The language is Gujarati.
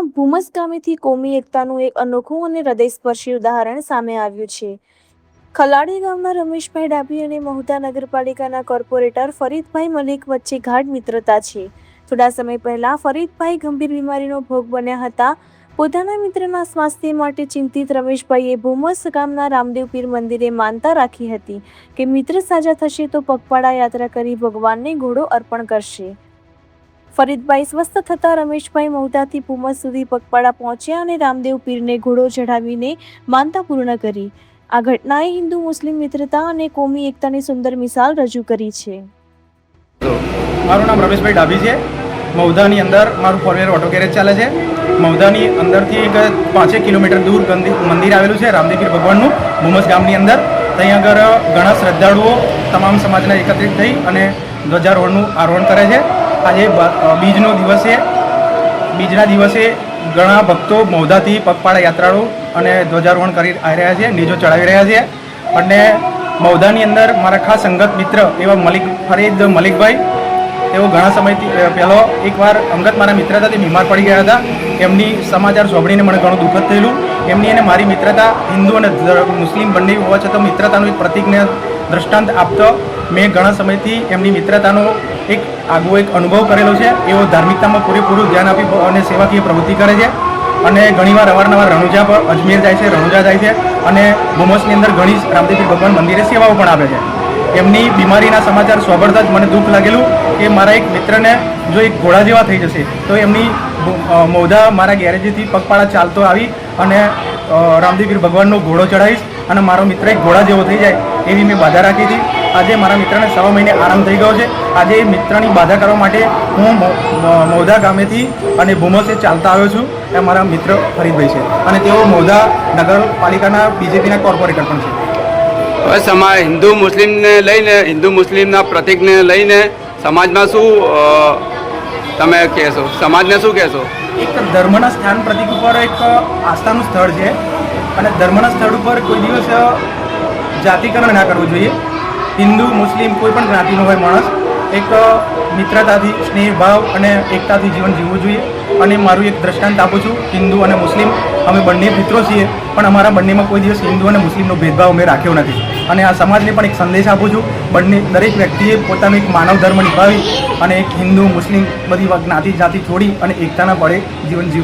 ભૂમસ ગામેથી કોમી એકતાનું એક અનોખું અને હૃદયસ્પર્શી ઉદાહરણ સામે આવ્યું છે। ખલાડી ગામના રમેશભાઈ ડાભી અને મહુધા નગરપાલિકાના કોર્પોરેટર ફરીદભાઈ મલિક વચ્ચે ગાઢ મિત્રતા છે। થોડા સમય પહેલા ફરીદભાઈ ગંભીર બીમારીનો ભોગ બન્યા હતા। પોતાના મિત્રના સ્વાસ્થ્ય માટે ચિંતિત રમેશભાઈએ ભૂમસ ગામના રામદેવ પીર મંદિરે માનતા રાખી હતી કે મિત્ર સાજા થશે તો પગપાળા યાત્રા કરી ભગવાનને ઘોડો અર્પણ કરશે। ફરીદભાઈ સ્વસ્થ થતા રમેશભાઈ મહુધાથી ભૂમસ સુધી પગપાળા પહોંચ્યા અને રામદેવ પીરને ઘોડો ચઢાવીને માનતા પૂર્ણ કરી। આ ઘટનાએ હિન્દુ મુસ્લિમ મિત્રતા અને કોમી એકતાની સુંદર મિસાલ રજૂ કરી છે। મારું નામ રમેશભાઈ ડાભી છે। મહુધાની અંદર મારું ફોર વ્હીલર ઓટો ગેરેજ ચાલે છે। મહુધાની અંદરથી એક 5 કિલોમીટર દૂર મંદિર આવેલું છે રામદેવ પીર ભગવાનનું ભૂમસ ગામની અંદર। ત્યાં આગળ ઘણા શ્રદ્ધાળુઓ તમામ સમાજના એકત્રિત થઈ અને ધ્વજારોહણનું આરોહણ કરે છે। આજે બીજનો દિવસ છે। બીજના દિવસે ઘણા ભક્તો મહુધાથી પગપાળા યાત્રાળુ અને ધ્વજારોહણ કરી આવી રહ્યા છે, નીજો ચડાવી રહ્યા છે। અને મહુધાની અંદર મારા ખાસ સંગત મિત્ર એવા ફરીદ મલિકભાઈ, તેઓ ઘણા સમયથી પહેલો એકવાર અંગત મારા મિત્ર હતા, તે બીમાર પડી ગયા હતા। એમની સમાચાર સાંભળીને મને ઘણું દુઃખદ થયેલું। એમની અને મારી મિત્રતા હિન્દુ અને મુસ્લિમ બંને હોવા છતાં મિત્રતાનું એક પ્રતિકને દ્રષ્ટાંત આપતો મેં ઘણા સમયથી એમની મિત્રતાનો એક આગવો એક અનુભવ કરેલો છે। એઓ ધાર્મિકતામાં પૂરેપૂરું ધ્યાન આપી અને સેવાકીય પ્રવૃત્તિ કરે છે અને ઘણીવાર અવારનવાર રણુજા પર અજમેર જાય છે, રણુજા જાય છે અને ભૂમસની અંદર ઘણી રામદેવ પીર ભગવાન મંદિરે સેવાઓ પણ આપે છે। એમની બીમારીના સમાચાર સાંભળતા જ મને દુઃખ લાગેલું કે મારા એક મિત્રને જો એક ઘોડા જેવા થઈ જશે તો એમની મહુધા મારા ગેરેજથી પગપાળા ચાલતો આવી અને રામદેવ પીર ભગવાનનો ઘોડો ચડાવીશ અને મારો મિત્ર એક ઘોડા જેવો થઈ જાય એવી મેં બાધા રાખી હતી। આજે મારા મિત્રને 6 મહિને આરામ થઈ ગયો છે। આજે એ મિત્રની બાધા કરવા માટે હું મહુધા ગામેથી અને ભૂમસે ચાલતા આવ્યો છું। એ મારા મિત્ર ફરીદભાઈ છે અને તેઓ મહુધા નગરપાલિકાના બીજેપીના કોર્પોરેટર પણ છે। હવે હિન્દુ મુસ્લિમને લઈને, હિન્દુ મુસ્લિમના પ્રતિકને લઈને સમાજમાં શું તમે કહેશો? સમાજને શું કહેશો? એક ધર્મના સ્થાન પ્રતિક ઉપર એક આસ્થાનું સ્થળ છે અને ધર્મના સ્થળ ઉપર કોઈ દિવસ જાતિકરણ ના કરવું જોઈએ। હિન્દુ મુસ્લિમ કોઈ પણ જ્ઞાતિનો હોય માણસ એક મિત્રતાથી, સ્નેહ ભાવ અને એકતાથી જીવન જીવવું જોઈએ। અને મારું એક દ્રષ્ટાંત આપું છું, હિન્દુ અને મુસ્લિમ અમે બંને મિત્રો છીએ, પણ અમારા બંનેમાં કોઈ દિવસ હિન્દુ અને મુસ્લિમનો ભેદભાવ અમે રાખ્યો નથી। અને આ સમાજને પણ એક સંદેશ આપું છું, દરેક વ્યક્તિએ પોતાનો એક માનવ ધર્મ નિભાવી અને એક હિન્દુ મુસ્લિમ બધી જ્ઞાતિ જાતિ છોડી અને એકતાના પળે જીવન જીવવું।